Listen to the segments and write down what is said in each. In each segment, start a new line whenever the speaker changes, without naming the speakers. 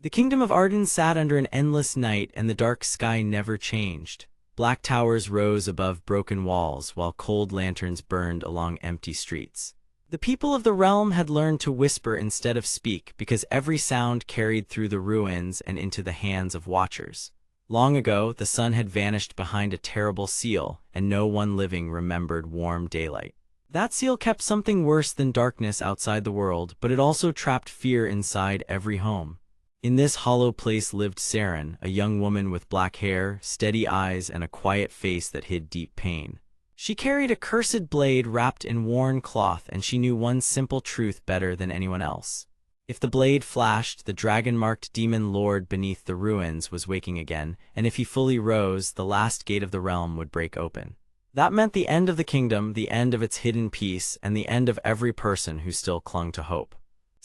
The kingdom of Arden sat under an endless night, and the dark sky never changed. Black towers rose above broken walls, while cold lanterns burned along empty streets. The people of the realm had learned to whisper instead of speak, because every sound carried through the ruins and into the hands of watchers. Long ago, the sun had vanished behind a terrible seal, and no one living remembered warm daylight. That seal kept something worse than darkness outside the world, but it also trapped fear inside every home. In this hollow place lived Seren, a young woman with black hair, steady eyes, and a quiet face that hid deep pain. She carried a cursed blade wrapped in worn cloth, and she knew one simple truth better than anyone else. If the blade flashed, the dragon-marked demon lord beneath the ruins was waking again, and if he fully rose, the last gate of the realm would break open. That meant the end of the kingdom, the end of its hidden peace, and the end of every person who still clung to hope.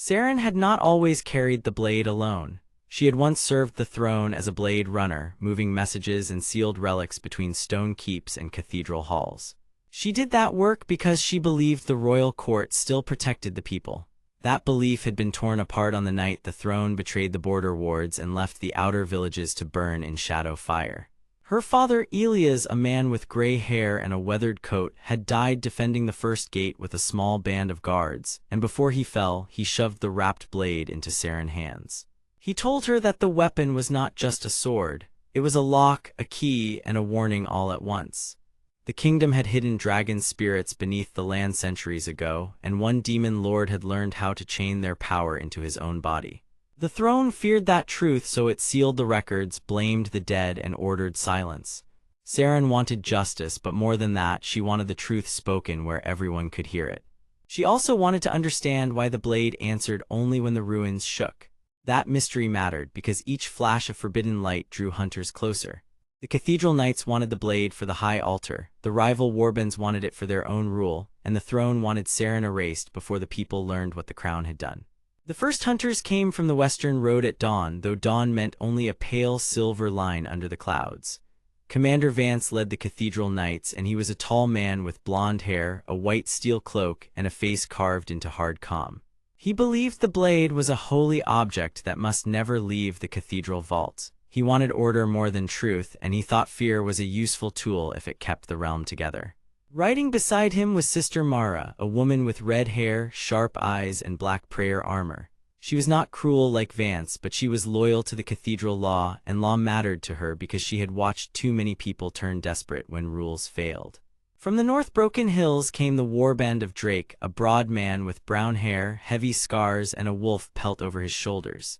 Seren had not always carried the blade alone. She had once served the throne as a blade runner, moving messages and sealed relics between stone keeps and cathedral halls. She did that work because she believed the royal court still protected the people. That belief had been torn apart on the night the throne betrayed the border wards and left the outer villages to burn in shadow fire. Her father Elias, a man with gray hair and a weathered coat, had died defending the first gate with a small band of guards, and before he fell, he shoved the wrapped blade into Seren's hands. He told her that the weapon was not just a sword. It was a lock, a key, and a warning all at once. The kingdom had hidden dragon spirits beneath the land centuries ago, and one demon lord had learned how to chain their power into his own body. The throne feared that truth, so it sealed the records, blamed the dead, and ordered silence. Seren wanted justice, but more than that, she wanted the truth spoken where everyone could hear it. She also wanted to understand why the blade answered only when the ruins shook. That mystery mattered, because each flash of forbidden light drew hunters closer. The cathedral knights wanted the blade for the high altar, the rival warbands wanted it for their own rule, and the throne wanted Seren erased before the people learned what the crown had done. The first hunters came from the western road at dawn, though dawn meant only a pale silver line under the clouds. Commander Vance led the cathedral knights, and he was a tall man with blonde hair, a white steel cloak, and a face carved into hard calm. He believed the blade was a holy object that must never leave the cathedral vault. He wanted order more than truth, and he thought fear was a useful tool if it kept the realm together. Riding beside him was Sister Mara, a woman with red hair, sharp eyes, and black prayer armor. She was not cruel like Vance, but she was loyal to the cathedral law, and law mattered to her because she had watched too many people turn desperate when rules failed. From the North Broken Hills came the warband of Drake, a broad man with brown hair, heavy scars, and a wolf pelt over his shoulders.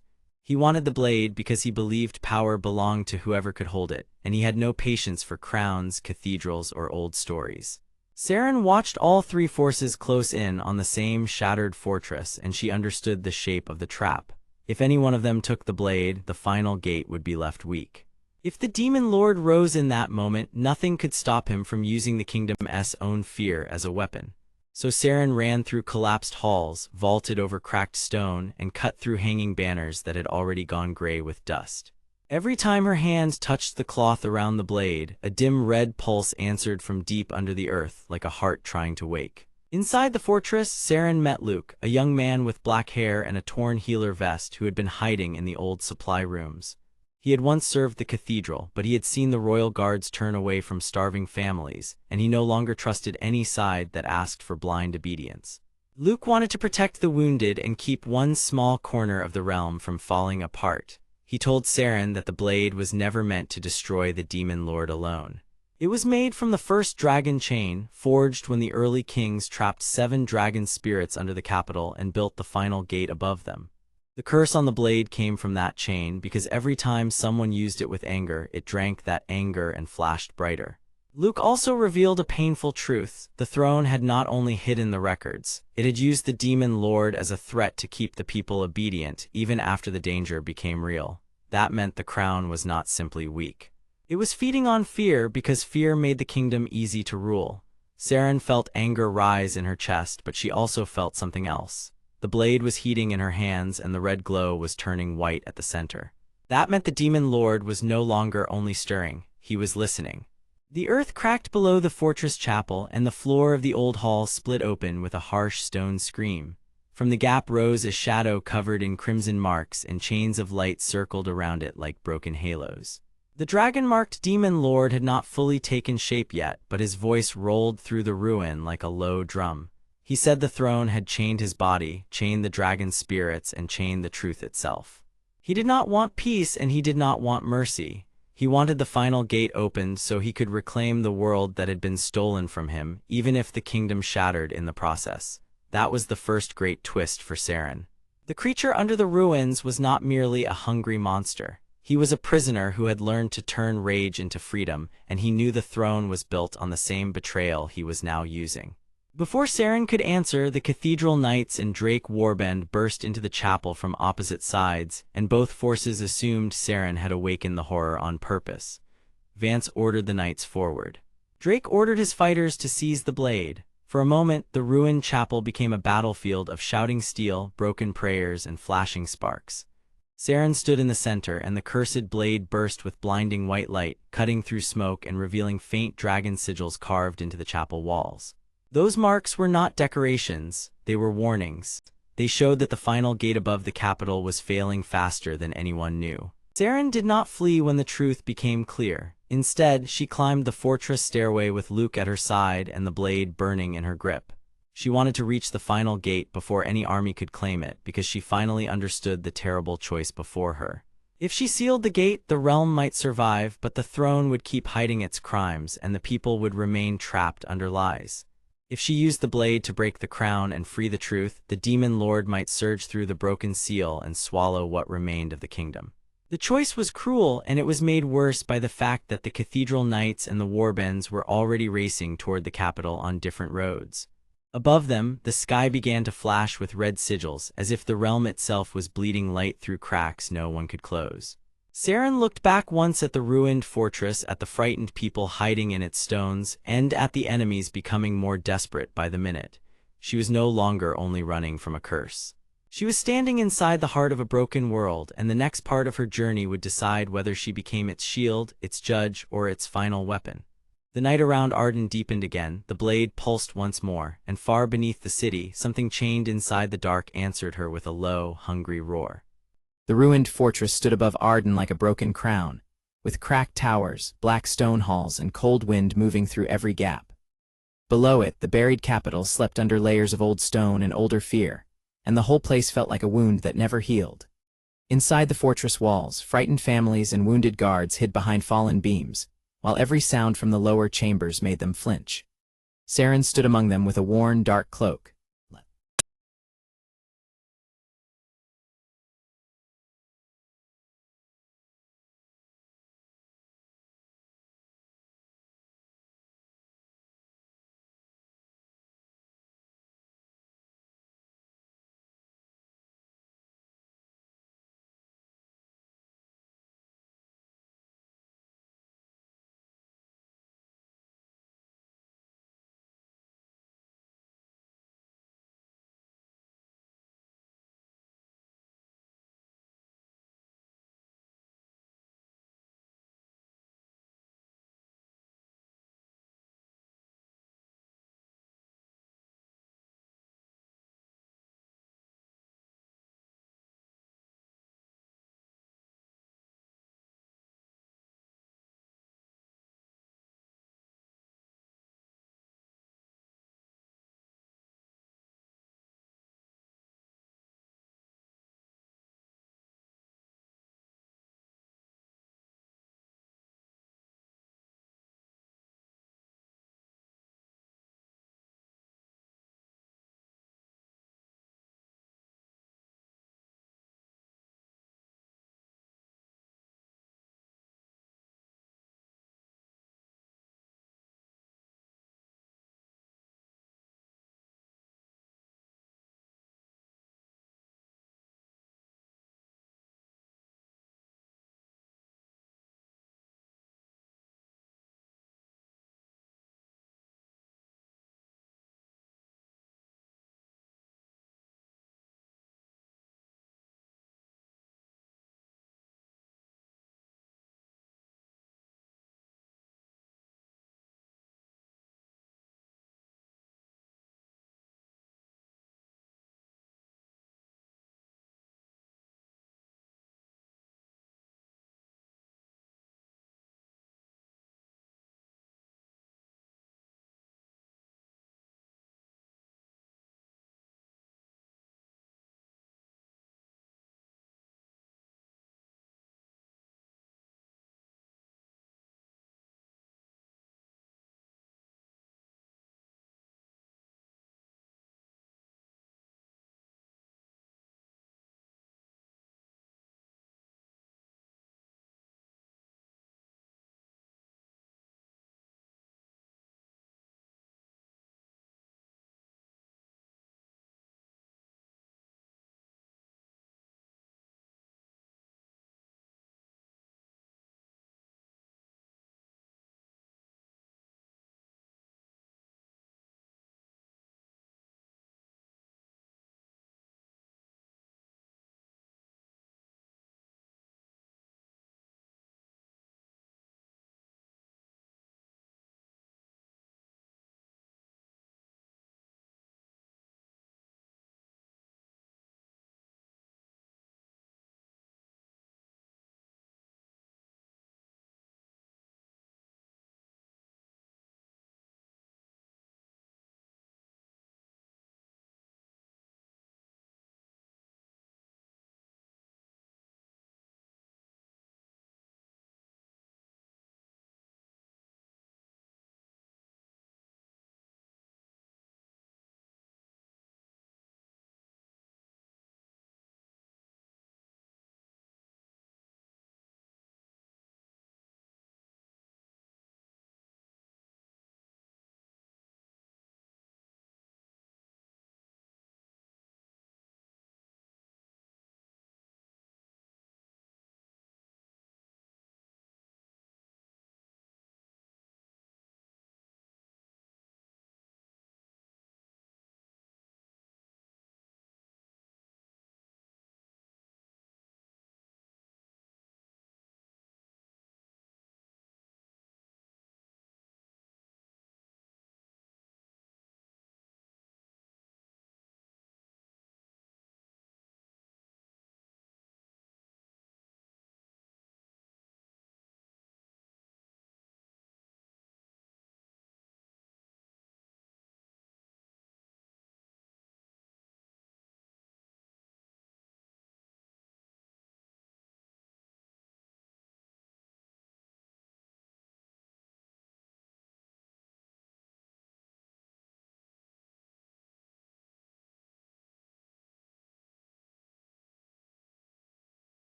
He wanted the blade because he believed power belonged to whoever could hold it, and he had no patience for crowns, cathedrals, or old stories. Seren watched all three forces close in on the same shattered fortress, and she understood the shape of the trap. If any one of them took the blade, the final gate would be left weak. If the demon lord rose in that moment, nothing could stop him from using the kingdom's own fear as a weapon. So Seren ran through collapsed halls, vaulted over cracked stone, and cut through hanging banners that had already gone gray with dust. Every time her hand touched the cloth around the blade, a dim red pulse answered from deep under the earth, like a heart trying to wake. Inside the fortress, Seren met Luke, a young man with black hair and a torn healer vest who had been hiding in the old supply rooms. He had once served the cathedral, but he had seen the royal guards turn away from starving families, and he no longer trusted any side that asked for blind obedience. Luke wanted to protect the wounded and keep one small corner of the realm from falling apart. He told Seren that the blade was never meant to destroy the demon lord alone. It was made from the first dragon chain, forged when the early kings trapped 7 dragon spirits under the capital and built the final gate above them. The curse on the blade came from that chain because every time someone used it with anger, it drank that anger and flashed brighter. Luke also revealed a painful truth. The throne had not only hidden the records, it had used the demon lord as a threat to keep the people obedient even after the danger became real. That meant the crown was not simply weak. It was feeding on fear because fear made the kingdom easy to rule. Seren felt anger rise in her chest, but she also felt something else. The blade was heating in her hands, and the red glow was turning white at the center. That meant the demon lord was no longer only stirring, he was listening. The earth cracked below the fortress chapel, and the floor of the old hall split open with a harsh stone scream. From the gap rose a shadow covered in crimson marks, and chains of light circled around it like broken halos. The dragon-marked demon lord had not fully taken shape yet, but his voice rolled through the ruin like a low drum. He said the throne had chained his body, chained the dragon's spirits, and chained the truth itself. He did not want peace, and he did not want mercy. He wanted the final gate opened so he could reclaim the world that had been stolen from him, even if the kingdom shattered in the process. That was the first great twist for Seren. The creature under the ruins was not merely a hungry monster. He was a prisoner who had learned to turn rage into freedom, and he knew the throne was built on the same betrayal he was now using. Before Seren could answer, the cathedral knights and Drake warband burst into the chapel from opposite sides, and both forces assumed Seren had awakened the horror on purpose. Vance ordered the knights forward. Drake ordered his fighters to seize the blade. For a moment, the ruined chapel became a battlefield of shouting steel, broken prayers, and flashing sparks. Seren stood in the center, and the cursed blade burst with blinding white light, cutting through smoke and revealing faint dragon sigils carved into the chapel walls. Those marks were not decorations, they were warnings. They showed that the final gate above the capital was failing faster than anyone knew. Seren did not flee when the truth became clear. Instead, she climbed the fortress stairway with Luke at her side and the blade burning in her grip. She wanted to reach the final gate before any army could claim it, because she finally understood the terrible choice before her. If she sealed the gate, the realm might survive, but the throne would keep hiding its crimes, and the people would remain trapped under lies. If she used the blade to break the crown and free the truth, the demon lord might surge through the broken seal and swallow what remained of the kingdom. The choice was cruel, and it was made worse by the fact that the cathedral knights and the warbands were already racing toward the capital on different roads. Above them, the sky began to flash with red sigils, as if the realm itself was bleeding light through cracks no one could close. Seren looked back once at the ruined fortress, at the frightened people hiding in its stones, and at the enemies becoming more desperate by the minute. She was no longer only running from a curse. She was standing inside the heart of a broken world, and the next part of her journey would decide whether she became its shield, its judge, or its final weapon. The night around Arden deepened again, the blade pulsed once more, and far beneath the city, something chained inside the dark answered her with a low, hungry roar.
The ruined fortress stood above Arden like a broken crown, with cracked towers, black stone halls, and cold wind moving through every gap. Below it, the buried capital slept under layers of old stone and older fear, and the whole place felt like a wound that never healed. Inside the fortress walls, frightened families and wounded guards hid behind fallen beams, while every sound from the lower chambers made them flinch. Seren stood among them with a worn, dark cloak,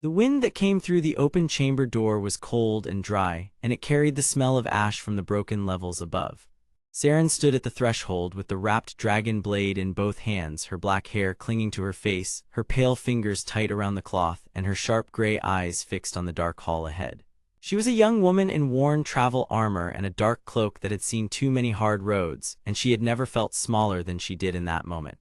The wind that came through the open chamber door was cold and dry, and it carried the smell of ash from the broken levels above. Seren stood at the threshold with the wrapped dragon blade in both hands, her black hair clinging to her face, her pale fingers tight around the cloth, and her sharp gray eyes fixed on the dark hall ahead. She was a young woman in worn travel armor and a dark cloak that had seen too many hard roads, and she had never felt smaller than she did in that moment.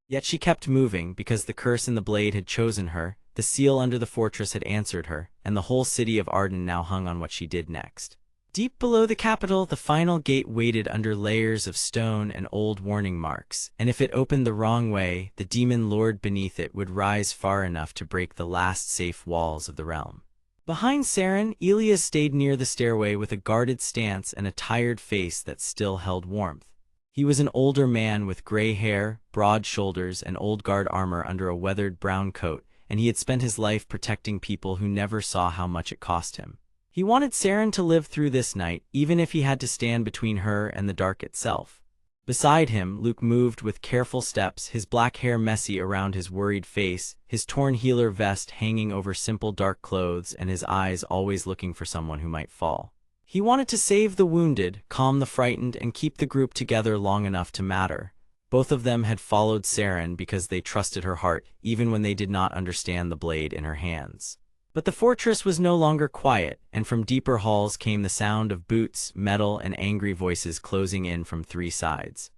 Yet she kept moving because the curse in the blade had chosen her, the seal under the fortress had answered her, and the whole city of Arden now hung on what she did next. Deep below the capital, the final gate waited under layers of stone and old warning marks, and if it opened the wrong way, the demon lord beneath it would rise far enough to break the last safe walls of the realm. Behind Seren, Elias stayed near the stairway with a guarded stance and a tired face that still held warmth. He was an older man with gray hair, broad shoulders, and old guard armor under a weathered brown coat, and he had spent his life protecting people who never saw how much it cost him. He wanted Seren to live through this night, even if he had to stand between her and the dark itself. Beside him, Luke moved with careful steps, his black hair messy around his worried face, his torn healer vest hanging over simple dark clothes, and his eyes always looking for someone who might fall. He wanted to save the wounded, calm the frightened, and keep the group together long enough to matter. Both of them had followed Seren because they trusted her heart, even when they did not understand the blade in her hands. But the fortress was no longer quiet, and from deeper halls came the sound of boots, metal, and angry voices closing in from three sides.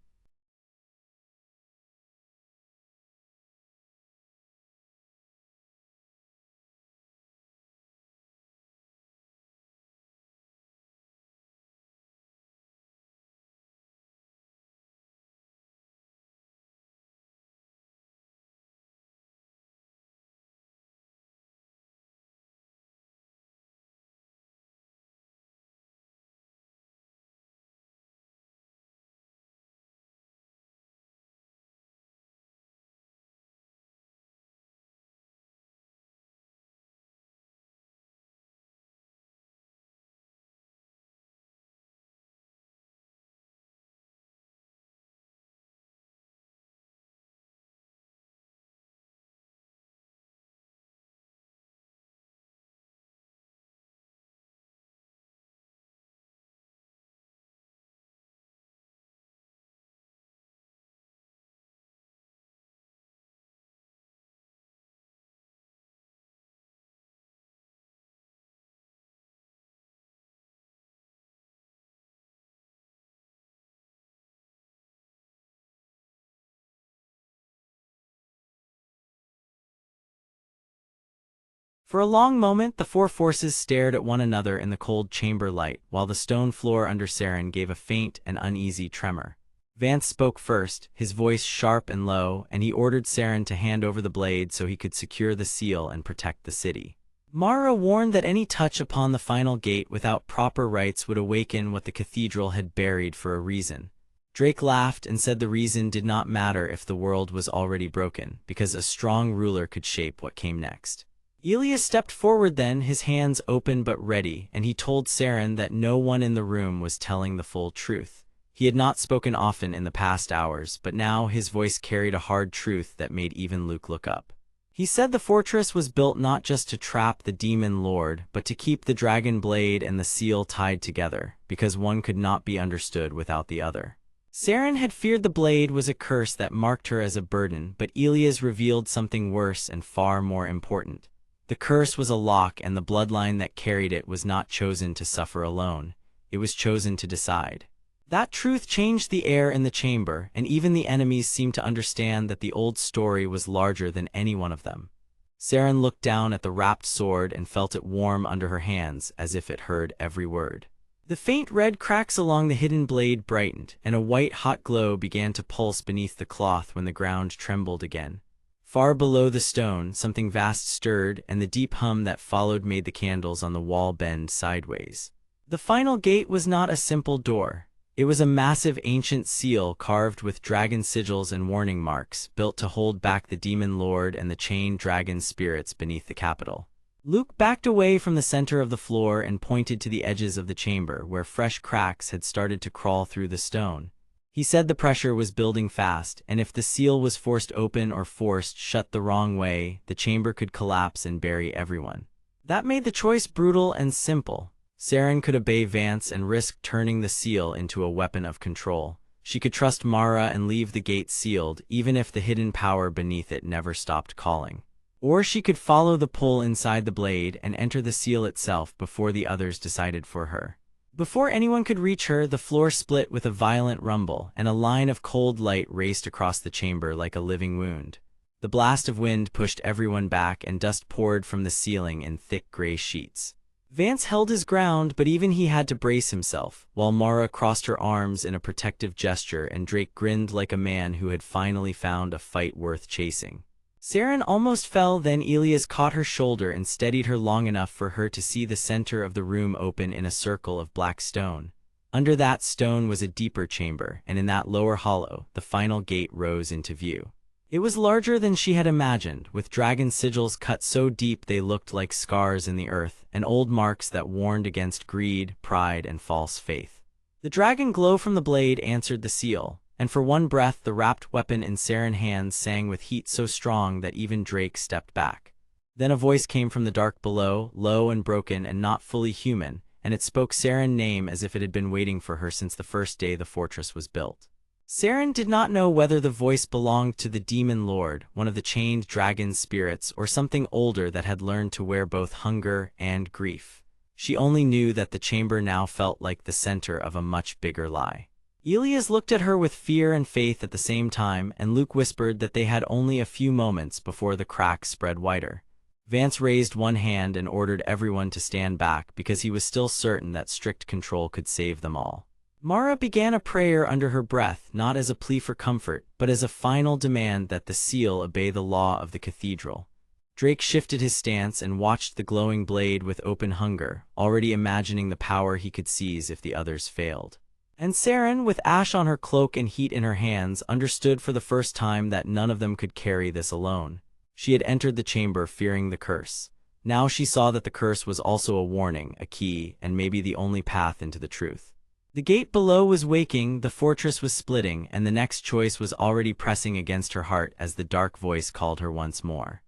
For a long moment, the four forces stared at one another in the cold chamber light, while the stone floor under Seren gave a faint and uneasy tremor. Vance spoke first, his voice sharp and low, and he ordered Seren to hand over the blade so he could secure the seal and protect the city. Mara warned that any touch upon the final gate without proper rites would awaken what the cathedral had buried for a reason. Drake laughed and said the reason did not matter if the world was already broken, because a strong ruler could shape what came next. Elias stepped forward then, his hands open but ready, and he told Seren that no one in the room was telling the full truth. He had not spoken often in the past hours, but now his voice carried a hard truth that made even Luke look up. He said the fortress was built not just to trap the demon lord, but to keep the dragon blade and the seal tied together, because one could not be understood without the other. Seren had feared the blade was a curse that marked her as a burden, but Elias revealed something worse and far more important. The curse was a lock, and the bloodline that carried it was not chosen to suffer alone. It was chosen to decide. That truth changed the air in the chamber, and even the enemies seemed to understand that the old story was larger than any one of them. Seren looked down at the wrapped sword and felt it warm under her hands, as if it heard every word. The faint red cracks along the hidden blade brightened, and a white-hot glow began to pulse beneath the cloth when the ground trembled again. Far below the stone, something vast stirred, and the deep hum that followed made the candles on the wall bend sideways. The final gate was not a simple door. It was a massive ancient seal carved with dragon sigils and warning marks, built to hold back the demon lord and the chained dragon spirits beneath the capital. Luke backed away from the center of the floor and pointed to the edges of the chamber, where fresh cracks had started to crawl through the stone. He said the pressure was building fast, and if the seal was forced open or forced shut the wrong way, the chamber could collapse and bury everyone. That made the choice brutal and simple. Seren could obey Vance and risk turning the seal into a weapon of control. She could trust Mara and leave the gate sealed, even if the hidden power beneath it never stopped calling. Or she could follow the pull inside the blade and enter the seal itself before the others decided for her. Before anyone could reach her, the floor split with a violent rumble, and a line of cold light raced across the chamber like a living wound. The blast of wind pushed everyone back, and dust poured from the ceiling in thick gray sheets. Vance held his ground, but even he had to brace himself, while Mara crossed her arms in a protective gesture and Drake grinned like a man who had finally found a fight worth chasing. Seren almost fell, then Elias caught her shoulder and steadied her long enough for her to see the center of the room open in a circle of black stone. Under that stone was a deeper chamber, and in that lower hollow, the final gate rose into view. It was larger than she had imagined, with dragon sigils cut so deep they looked like scars in the earth, and old marks that warned against greed, pride, and false faith. The dragon glow from the blade answered the seal, and for one breath the wrapped weapon in Seren's hands sang with heat so strong that even Drake stepped back. Then a voice came from the dark below, low and broken and not fully human, and it spoke Seren's name as if it had been waiting for her since the first day the fortress was built. Seren did not know whether the voice belonged to the demon lord, one of the chained dragon's spirits, or something older that had learned to wear both hunger and grief. She only knew that the chamber now felt like the center of a much bigger lie. Elias looked at her with fear and faith at the same time, and Luke whispered that they had only a few moments before the crack spread wider. Vance raised one hand and ordered everyone to stand back because he was still certain that strict control could save them all. Mara began a prayer under her breath, not as a plea for comfort, but as a final demand that the seal obey the law of the cathedral. Drake shifted his stance and watched the glowing blade with open hunger, already imagining the power he could seize if the others failed. And Seren, with ash on her cloak and heat in her hands, understood for the first time that none of them could carry this alone. She had entered the chamber fearing the curse. Now she saw that the curse was also a warning, a key, and maybe the only path into the truth. The gate below was waking, the fortress was splitting, and the next choice was already pressing against her heart as the dark voice called her once more.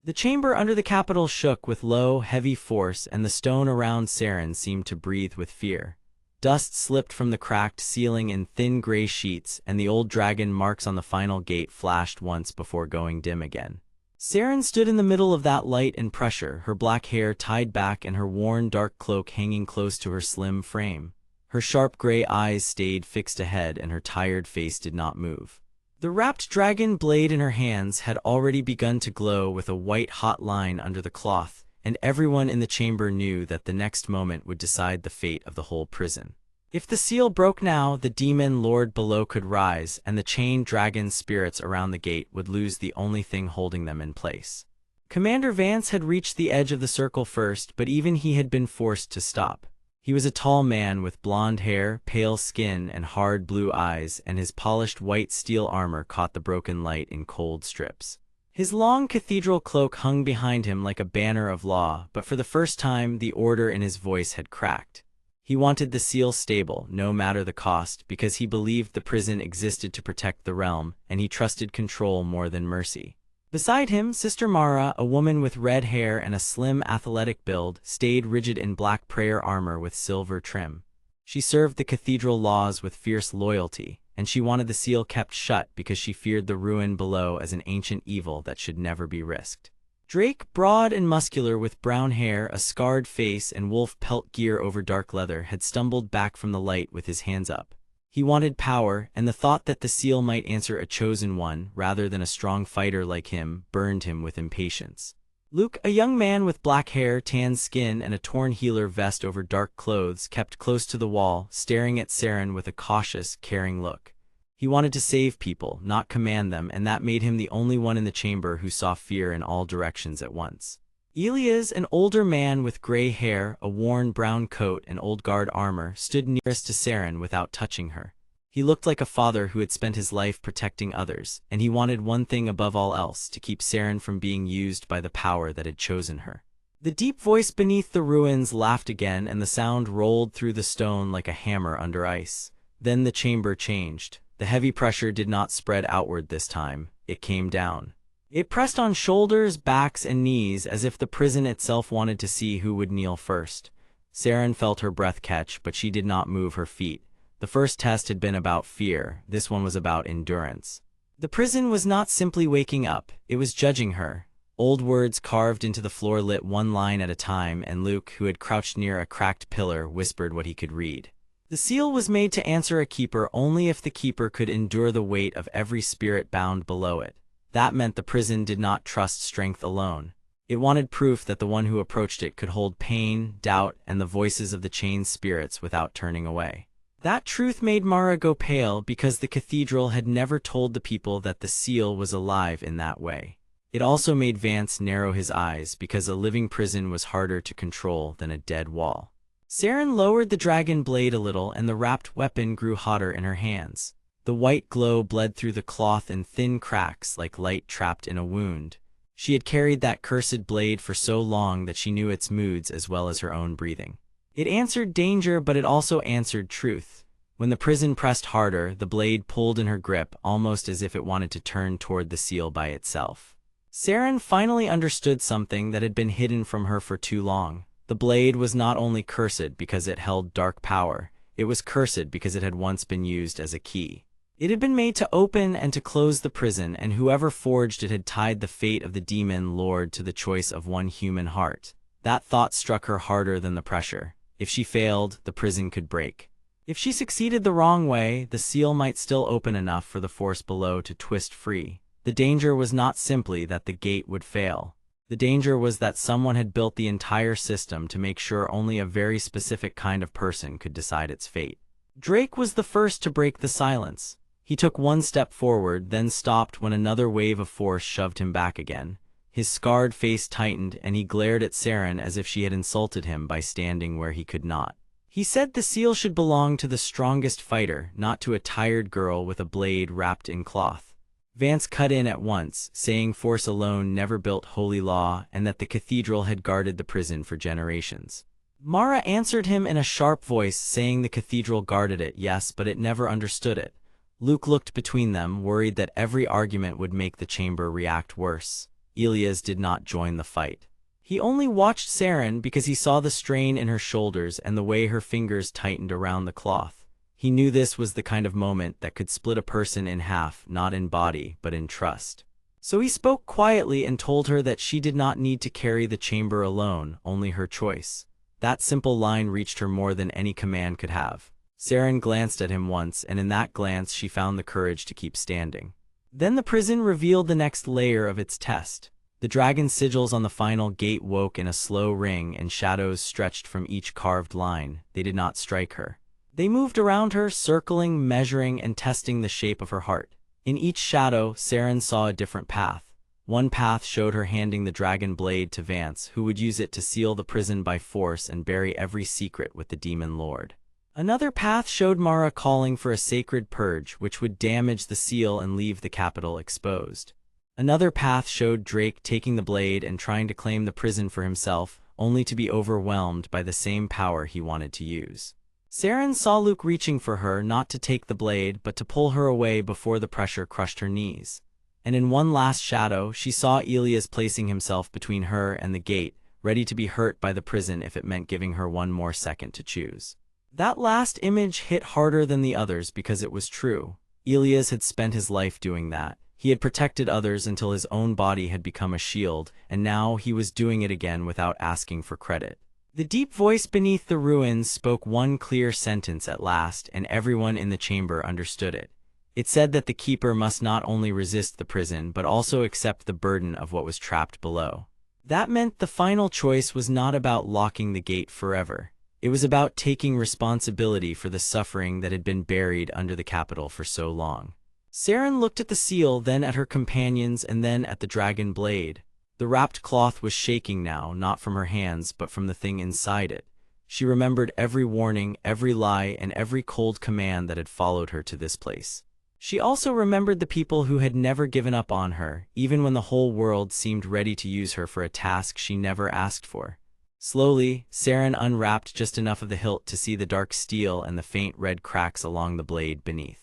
The chamber under the capital shook with low, heavy force, and the stone around Seren seemed to breathe with fear. Dust slipped from the cracked ceiling in thin gray sheets, and the old dragon marks on the final gate flashed once before going dim again. Seren stood in the middle of that light and pressure, her black hair tied back and her worn dark cloak hanging close to her slim frame. Her sharp gray eyes stayed fixed ahead, and her tired face did not move. The wrapped dragon blade in her hands had already begun to glow with a white-hot line under the cloth, and everyone in the chamber knew that the next moment would decide the fate of the whole prison. If the seal broke now, the demon lord below could rise, and the chained dragon spirits around the gate would lose the only thing holding them in place. Commander Vance had reached the edge of the circle first, but even he had been forced to stop. He was a tall man with blonde hair, pale skin, and hard blue eyes, and his polished white steel armor caught the broken light in cold strips. His long cathedral cloak hung behind him like a banner of law, but for the first time the order in his voice had cracked. He wanted the seal stable, no matter the cost, because he believed the prison existed to protect the realm, and he trusted control more than mercy. Beside him, Sister Mara, a woman with red hair and a slim, athletic build, stayed rigid in black prayer armor with silver trim. She served the cathedral laws with fierce loyalty, and she wanted the seal kept shut because she feared the ruin below as an ancient evil that should never be risked. Drake, broad and muscular with brown hair, a scarred face, and wolf pelt gear over dark leather, had stumbled back from the light with his hands up. He wanted power, and the thought that the seal might answer a chosen one, rather than a strong fighter like him, burned him with impatience. Luke, a young man with black hair, tan skin, and a torn healer vest over dark clothes, kept close to the wall, staring at Seren with a cautious, caring look. He wanted to save people, not command them, and that made him the only one in the chamber who saw fear in all directions at once. Elias, an older man with gray hair, a worn brown coat, and old guard armor, stood nearest to Seren without touching her. He looked like a father who had spent his life protecting others, and he wanted one thing above all else: to keep Seren from being used by the power that had chosen her. The deep voice beneath the ruins laughed again, and the sound rolled through the stone like a hammer under ice. Then the chamber changed. The heavy pressure did not spread outward this time, it came down. It pressed on shoulders, backs, and knees as if the prison itself wanted to see who would kneel first. Seren felt her breath catch, but she did not move her feet. The first test had been about fear, this one was about endurance. The prison was not simply waking up, it was judging her. Old words carved into the floor lit one line at a time, and Luke, who had crouched near a cracked pillar, whispered what he could read. The seal was made to answer a keeper only if the keeper could endure the weight of every spirit bound below it. That meant the prison did not trust strength alone. It wanted proof that the one who approached it could hold pain, doubt, and the voices of the chained spirits without turning away. That truth made Mara go pale, because the cathedral had never told the people that the seal was alive in that way. It also made Vance narrow his eyes, because a living prison was harder to control than a dead wall. Seren lowered the dragon blade a little, and the wrapped weapon grew hotter in her hands. The white glow bled through the cloth in thin cracks like light trapped in a wound. She had carried that cursed blade for so long that she knew its moods as well as her own breathing. It answered danger, but it also answered truth. When the prison pressed harder, the blade pulled in her grip, almost as if it wanted to turn toward the seal by itself. Seren finally understood something that had been hidden from her for too long. The blade was not only cursed because it held dark power, it was cursed because it had once been used as a key. It had been made to open and to close the prison, and whoever forged it had tied the fate of the demon lord to the choice of one human heart. That thought struck her harder than the pressure. If she failed, the prison could break. If she succeeded the wrong way, the seal might still open enough for the force below to twist free. The danger was not simply that the gate would fail. The danger was that someone had built the entire system to make sure only a very specific kind of person could decide its fate. Drake was the first to break the silence. He took one step forward, then stopped when another wave of force shoved him back again. His scarred face tightened, and he glared at Seren as if she had insulted him by standing where he could not. He said the seal should belong to the strongest fighter, not to a tired girl with a blade wrapped in cloth. Vance cut in at once, saying force alone never built holy law, and that the cathedral had guarded the prison for generations. Mara answered him in a sharp voice, saying the cathedral guarded it, yes, but it never understood it. Luke looked between them, worried that every argument would make the chamber react worse. Elias did not join the fight. He only watched Seren because he saw the strain in her shoulders and the way her fingers tightened around the cloth. He knew this was the kind of moment that could split a person in half, not in body, but in trust. So he spoke quietly and told her that she did not need to carry the chamber alone, only her choice. That simple line reached her more than any command could have. Seren glanced at him once, and in that glance she found the courage to keep standing. Then the prison revealed the next layer of its test. The dragon sigils on the final gate woke in a slow ring, and shadows stretched from each carved line. They did not strike her. They moved around her, circling, measuring, and testing the shape of her heart. In each shadow, Seren saw a different path. One path showed her handing the dragon blade to Vance, who would use it to seal the prison by force and bury every secret with the demon lord. Another path showed Mara calling for a sacred purge, which would damage the seal and leave the capital exposed. Another path showed Drake taking the blade and trying to claim the prison for himself, only to be overwhelmed by the same power he wanted to use. Seren saw Luke reaching for her, not to take the blade, but to pull her away before the pressure crushed her knees. And in one last shadow, she saw Elias placing himself between her and the gate, ready to be hurt by the prison if it meant giving her one more second to choose. That last image hit harder than the others because it was true. Elias had spent his life doing that. He had protected others until his own body had become a shield, and now he was doing it again without asking for credit. The deep voice beneath the ruins spoke one clear sentence at last, and everyone in the chamber understood it. It said that the keeper must not only resist the prison, but also accept the burden of what was trapped below. That meant the final choice was not about locking the gate forever. It was about taking responsibility for the suffering that had been buried under the capital for so long. Seren looked at the seal, then at her companions, and then at the dragon blade. The wrapped cloth was shaking now, not from her hands, but from the thing inside it. She remembered every warning, every lie, and every cold command that had followed her to this place. She also remembered the people who had never given up on her, even when the whole world seemed ready to use her for a task she never asked for. Slowly, Seren unwrapped just enough of the hilt to see the dark steel and the faint red cracks along the blade beneath.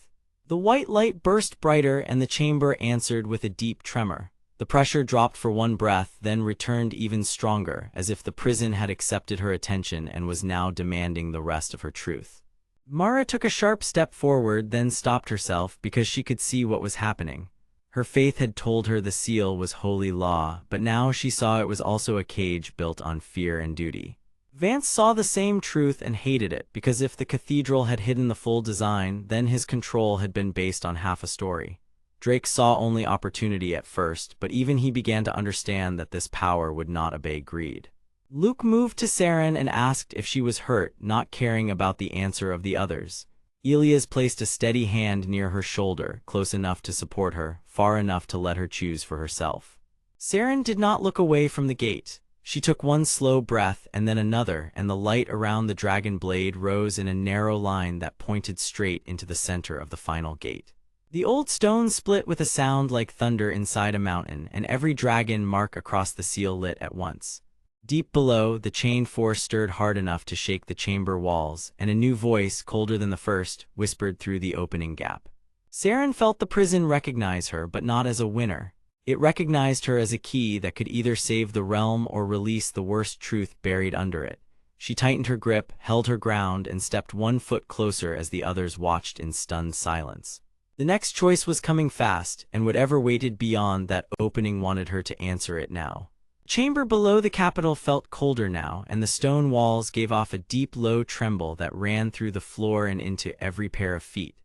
The white light burst brighter, and the chamber answered with a deep tremor. The pressure dropped for one breath, then returned even stronger, as if the prison had accepted her attention and was now demanding the rest of her truth. Mara took a sharp step forward, then stopped herself because she could see what was happening. Her faith had told her the seal was holy law, but now she saw it was also a cage built on fear and duty. Vance saw the same truth and hated it, because if the cathedral had hidden the full design, then his control had been based on half a story. Drake saw only opportunity at first, but even he began to understand that this power would not obey greed. Luke moved to Seren and asked if she was hurt, not caring about the answer of the others. Elias placed a steady hand near her shoulder, close enough to support her, far enough to let her choose for herself. Seren did not look away from the gate. She took one slow breath and then another, and the light around the dragon blade rose in a narrow line that pointed straight into the center of the final gate. The old stone split with a sound like thunder inside a mountain, and every dragon mark across the seal lit at once. Deep below, the chain force stirred hard enough to shake the chamber walls, and a new voice, colder than the first, whispered through the opening gap. Seren felt the prison recognize her, but not as a winner. It recognized her as a key that could either save the realm or release the worst truth buried under it. She tightened her grip, held her ground, and stepped 1 foot closer as the others watched in stunned silence. The next choice was coming fast, and whatever waited beyond that opening wanted her to answer it now. The chamber below the capital felt colder now, and the stone walls gave off a deep, low tremble that ran through the floor and into every pair of feet.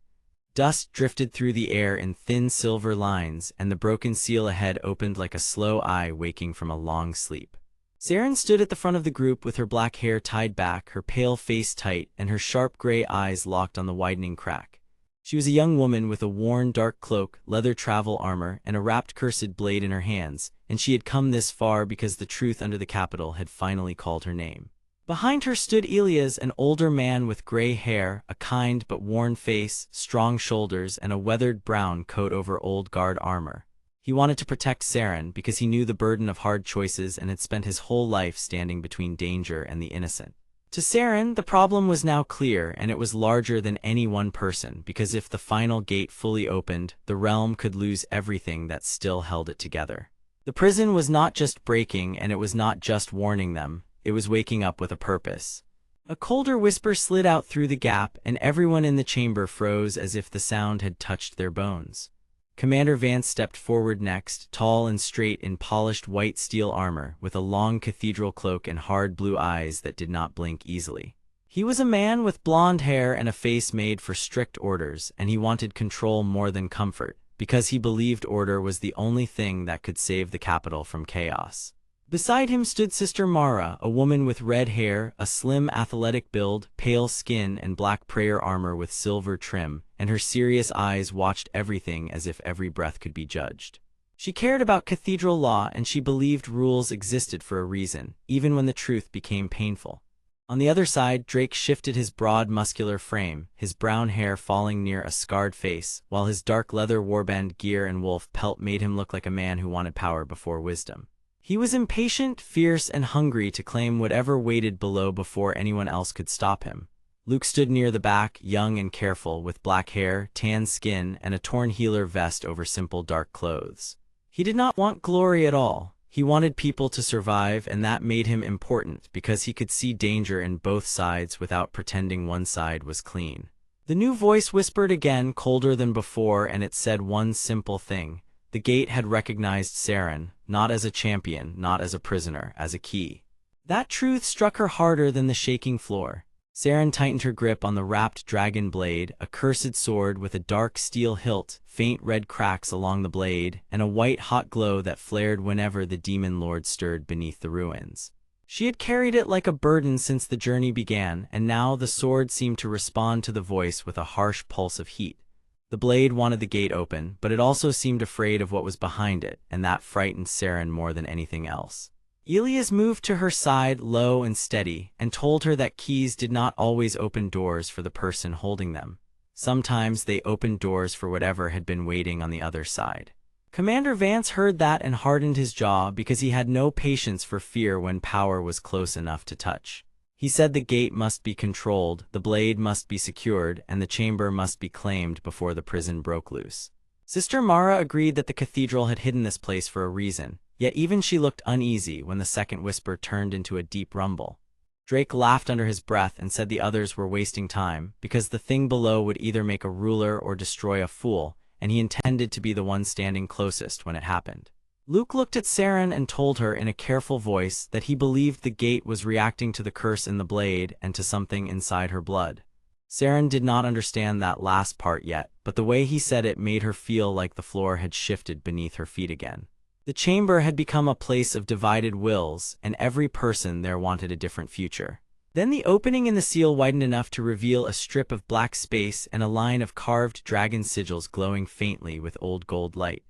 Dust drifted through the air in thin silver lines, and the broken seal ahead opened like a slow eye waking from a long sleep. Seren stood at the front of the group with her black hair tied back, her pale face tight, and her sharp gray eyes locked on the widening crack. She was a young woman with a worn dark cloak, leather travel armor, and a wrapped cursed blade in her hands, and she had come this far because the truth under the capital had finally called her name. Behind her stood Elias, an older man with gray hair, a kind but worn face, strong shoulders, and a weathered brown coat over old guard armor. He wanted to protect Seren because he knew the burden of hard choices and had spent his whole life standing between danger and the innocent. To Seren, the problem was now clear, and it was larger than any one person, because if the final gate fully opened, the realm could lose everything that still held it together. The prison was not just breaking, and it was not just warning them, it was waking up with a purpose. A colder whisper slid out through the gap, and everyone in the chamber froze as if the sound had touched their bones. Commander Vance stepped forward next, tall and straight in polished white steel armor, with a long cathedral cloak and hard blue eyes that did not blink easily. He was a man with blonde hair and a face made for strict orders, and he wanted control more than comfort, because he believed order was the only thing that could save the capital from chaos. Beside him stood Sister Mara, a woman with red hair, a slim athletic build, pale skin, and black prayer armor with silver trim, and her serious eyes watched everything as if every breath could be judged. She cared about cathedral law, and she believed rules existed for a reason, even when the truth became painful. On the other side, Drake shifted his broad, muscular frame, his brown hair falling near a scarred face, while his dark leather warband gear and wolf pelt made him look like a man who wanted power before wisdom. He was impatient, fierce, and hungry to claim whatever waited below before anyone else could stop him. Luke stood near the back, young and careful, with black hair, tan skin, and a torn healer vest over simple dark clothes. He did not want glory at all. He wanted people to survive, and that made him important because he could see danger in both sides without pretending one side was clean. The new voice whispered again, colder than before, and it said one simple thing. The gate had recognized Seren, not as a champion, not as a prisoner, as a key. That truth struck her harder than the shaking floor. Seren tightened her grip on the wrapped dragon blade, a cursed sword with a dark steel hilt, faint red cracks along the blade, and a white-hot glow that flared whenever the demon lord stirred beneath the ruins. She had carried it like a burden since the journey began, and now the sword seemed to respond to the voice with a harsh pulse of heat. The blade wanted the gate open, but it also seemed afraid of what was behind it, and that frightened Seren more than anything else. Elias moved to her side, low and steady, and told her that keys did not always open doors for the person holding them. Sometimes they opened doors for whatever had been waiting on the other side. Commander Vance heard that and hardened his jaw because he had no patience for fear when power was close enough to touch. He said the gate must be controlled, the blade must be secured, and the chamber must be claimed before the prison broke loose. Sister Mara agreed that the cathedral had hidden this place for a reason, yet even she looked uneasy when the second whisper turned into a deep rumble. Drake laughed under his breath and said the others were wasting time, because the thing below would either make a ruler or destroy a fool, and he intended to be the one standing closest when it happened. Luke looked at Seren and told her in a careful voice that he believed the gate was reacting to the curse in the blade and to something inside her blood. Seren did not understand that last part yet, but the way he said it made her feel like the floor had shifted beneath her feet again. The chamber had become a place of divided wills, and every person there wanted a different future. Then the opening in the seal widened enough to reveal a strip of black space and a line of carved dragon sigils glowing faintly with old gold light.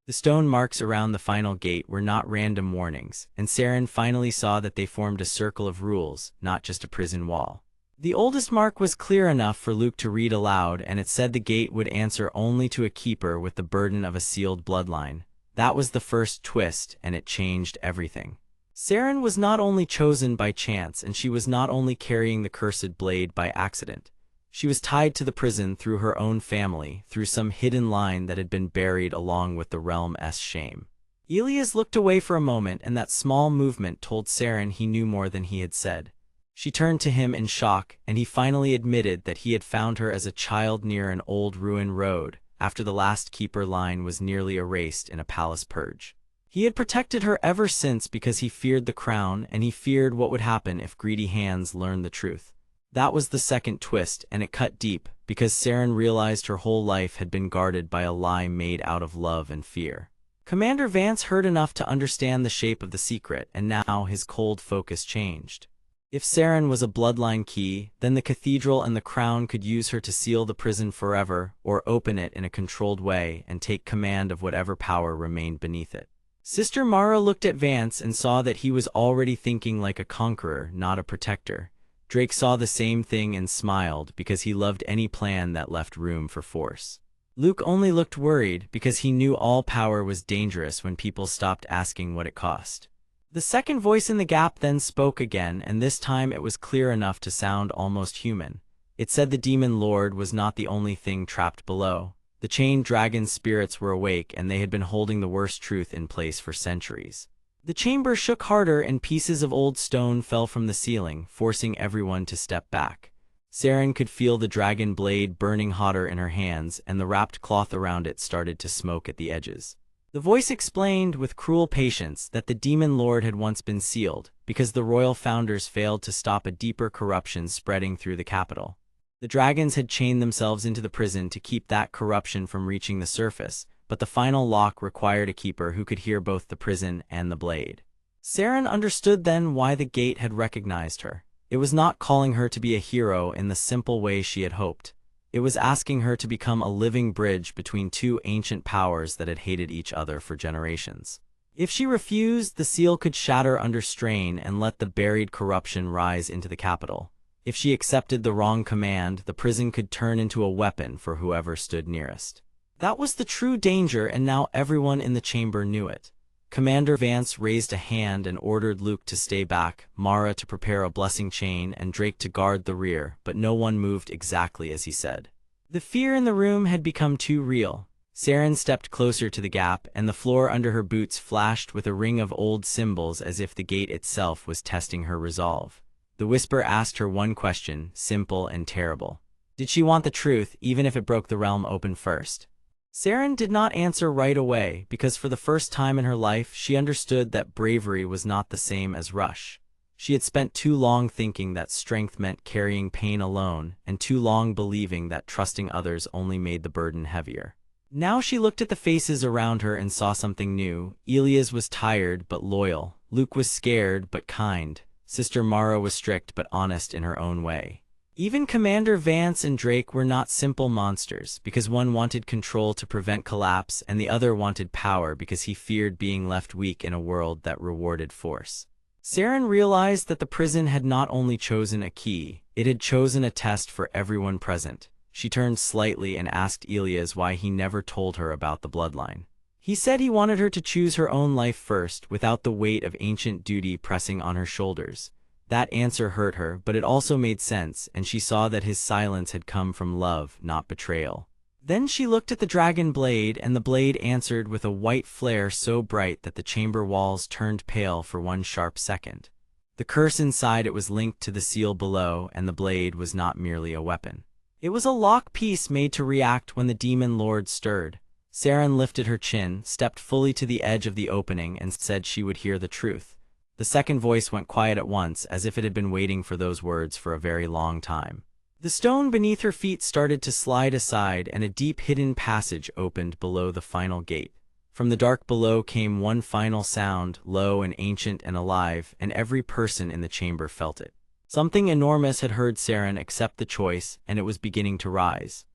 The stone marks around the final gate were not random warnings, and Seren finally saw that they formed a circle of rules, not just a prison wall. The oldest mark was clear enough for Luke to read aloud, and it said the gate would answer only to a keeper with the burden of a sealed bloodline. That was the first twist, and it changed everything. Seren was not only chosen by chance, and she was not only carrying the cursed blade by accident. She was tied to the prison through her own family, through some hidden line that had been buried along with the realm's shame. Elias looked away for a moment, and that small movement told Seren he knew more than he had said. She turned to him in shock, and he finally admitted that he had found her as a child near an old ruin road, after the last keeper line was nearly erased in a palace purge. He had protected her ever since because he feared the crown, and he feared what would happen if greedy hands learned the truth. That was the second twist, and it cut deep, because Seren realized her whole life had been guarded by a lie made out of love and fear. Commander Vance heard enough to understand the shape of the secret, and now his cold focus changed. If Seren was a bloodline key, then the cathedral and the crown could use her to seal the prison forever, or open it in a controlled way and take command of whatever power remained beneath it. Sister Mara looked at Vance and saw that he was already thinking like a conqueror, not a protector. Drake saw the same thing and smiled because he loved any plan that left room for force. Luke only looked worried because he knew all power was dangerous when people stopped asking what it cost. The second voice in the gap then spoke again, and this time it was clear enough to sound almost human. It said the demon lord was not the only thing trapped below. The chained dragon's spirits were awake, and they had been holding the worst truth in place for centuries. The chamber shook harder, and pieces of old stone fell from the ceiling, forcing everyone to step back. Seren could feel the dragon blade burning hotter in her hands, and the wrapped cloth around it started to smoke at the edges. The voice explained with cruel patience that the demon lord had once been sealed, because the royal founders failed to stop a deeper corruption spreading through the capital. The dragons had chained themselves into the prison to keep that corruption from reaching the surface, but the final lock required a keeper who could hear both the prison and the blade. Seren understood then why the gate had recognized her. It was not calling her to be a hero in the simple way she had hoped. It was asking her to become a living bridge between two ancient powers that had hated each other for generations. If she refused, the seal could shatter under strain and let the buried corruption rise into the capital. If she accepted the wrong command, the prison could turn into a weapon for whoever stood nearest. That was the true danger, and now everyone in the chamber knew it. Commander Vance raised a hand and ordered Luke to stay back, Mara to prepare a blessing chain, and Drake to guard the rear, but no one moved exactly as he said. The fear in the room had become too real. Seren stepped closer to the gap, and the floor under her boots flashed with a ring of old symbols as if the gate itself was testing her resolve. The whisper asked her one question, simple and terrible. Did she want the truth, even if it broke the realm open first? Seren did not answer right away, because for the first time in her life she understood that bravery was not the same as rush. She had spent too long thinking that strength meant carrying pain alone, and too long believing that trusting others only made the burden heavier. Now she looked at the faces around her and saw something new. Elias was tired but loyal. Luke was scared but kind. Sister Mara was strict but honest in her own way. Even Commander Vance and Drake were not simple monsters, because one wanted control to prevent collapse and the other wanted power because he feared being left weak in a world that rewarded force. Seren realized that the prison had not only chosen a key, it had chosen a test for everyone present. She turned slightly and asked Elias why he never told her about the bloodline. He said he wanted her to choose her own life first, without the weight of ancient duty pressing on her shoulders. That answer hurt her, but it also made sense, and she saw that his silence had come from love, not betrayal. Then she looked at the dragon blade, and the blade answered with a white flare so bright that the chamber walls turned pale for one sharp second. The curse inside it was linked to the seal below, and the blade was not merely a weapon. It was a lock piece made to react when the demon lord stirred. Seren lifted her chin, stepped fully to the edge of the opening, and said she would hear the truth. The second voice went quiet at once, as if it had been waiting for those words for a very long time. The stone beneath her feet started to slide aside, and a deep hidden passage opened below the final gate. From the dark below came one final sound, low and ancient and alive, and every person in the chamber felt it. Something enormous had heard Seren accept the choice, and it was beginning to rise.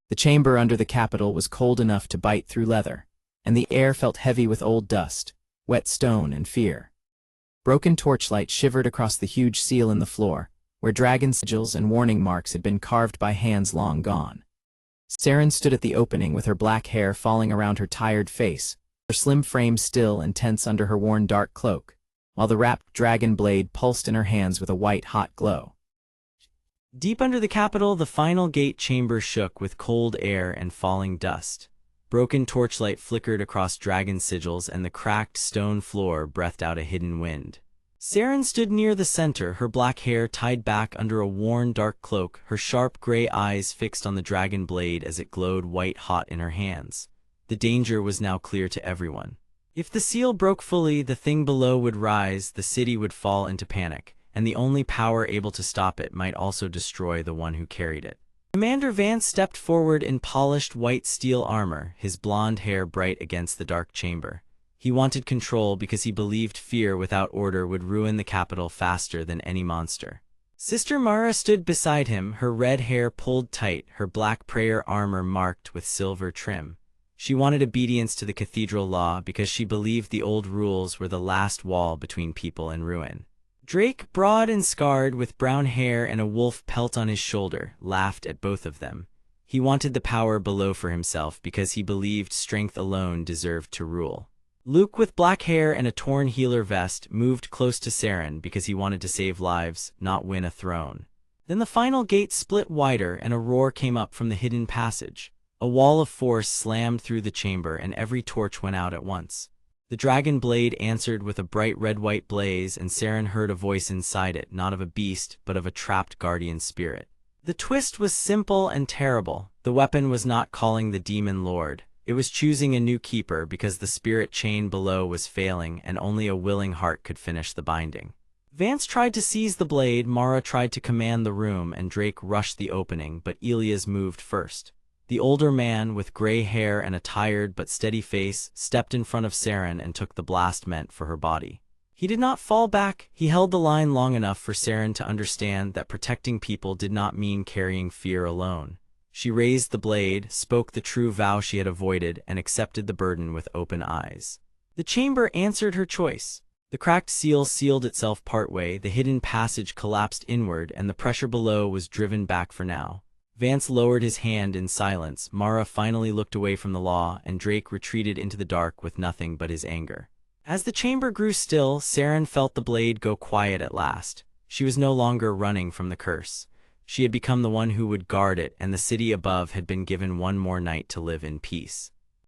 The chamber under the capital was cold enough to bite through leather, and the air felt heavy with old dust, wet stone, and fear. Broken torchlight shivered across the huge seal in the floor, where dragon sigils and warning marks had been carved by hands long gone. Seren stood at the opening with her black hair falling around her tired face, her slim frame still and tense under her worn dark cloak, while the wrapped dragon blade pulsed in her hands with a white hot glow.
Deep under the capital, the final gate chamber shook with cold air and falling dust. Broken torchlight flickered across dragon sigils, and the cracked stone floor breathed out a hidden wind. Seren stood near the center, her black hair tied back under a worn dark cloak, her sharp gray eyes fixed on the dragon blade as it glowed white-hot in her hands. The danger was now clear to everyone. If the seal broke fully, the thing below would rise, the city would fall into panic, and the only power able to stop it might also destroy the one who carried it. Commander Vance stepped forward in polished white steel armor, his blonde hair bright against the dark chamber. He wanted control because he believed fear without order would ruin the capital faster than any monster. Sister Mara stood beside him, her red hair pulled tight, her black prayer armor marked with silver trim. She wanted obedience to the cathedral law because she believed the old rules were the last wall between people and ruin. Drake, broad and scarred, with brown hair and a wolf pelt on his shoulder, laughed at both of them. He wanted the power below for himself because he believed strength alone deserved to rule. Luke, with black hair and a torn healer vest, moved close to Seren because he wanted to save lives, not win a throne. Then the final gate split wider and a roar came up from the hidden passage. A wall of force slammed through the chamber and every torch went out at once. The dragon blade answered with a bright red-white blaze, and Seren heard a voice inside it, not of a beast, but of a trapped guardian spirit. The twist was simple and terrible. The weapon was not calling the demon lord. It was choosing a new keeper because the spirit chain below was failing and only a willing heart could finish the binding. Vance tried to seize the blade, Mara tried to command the room, and Drake rushed the opening, but Elias moved first. The older man, with gray hair and a tired but steady face, stepped in front of Seren and took the blast meant for her body. He did not fall back. He held the line long enough for Seren to understand that protecting people did not mean carrying fear alone. She raised the blade, spoke the true vow she had avoided, and accepted the burden with open eyes. The chamber answered her choice. The cracked seal sealed itself partway, the hidden passage collapsed inward, and the pressure below was driven back for now. Vance lowered his hand in silence. Mara finally looked away from the law, and Drake retreated into the dark with nothing but his anger. As the chamber grew still, Seren felt the blade go quiet at last. She was no longer running from the curse. She had become the one who would guard it, and the city above had been given one more night to live in peace.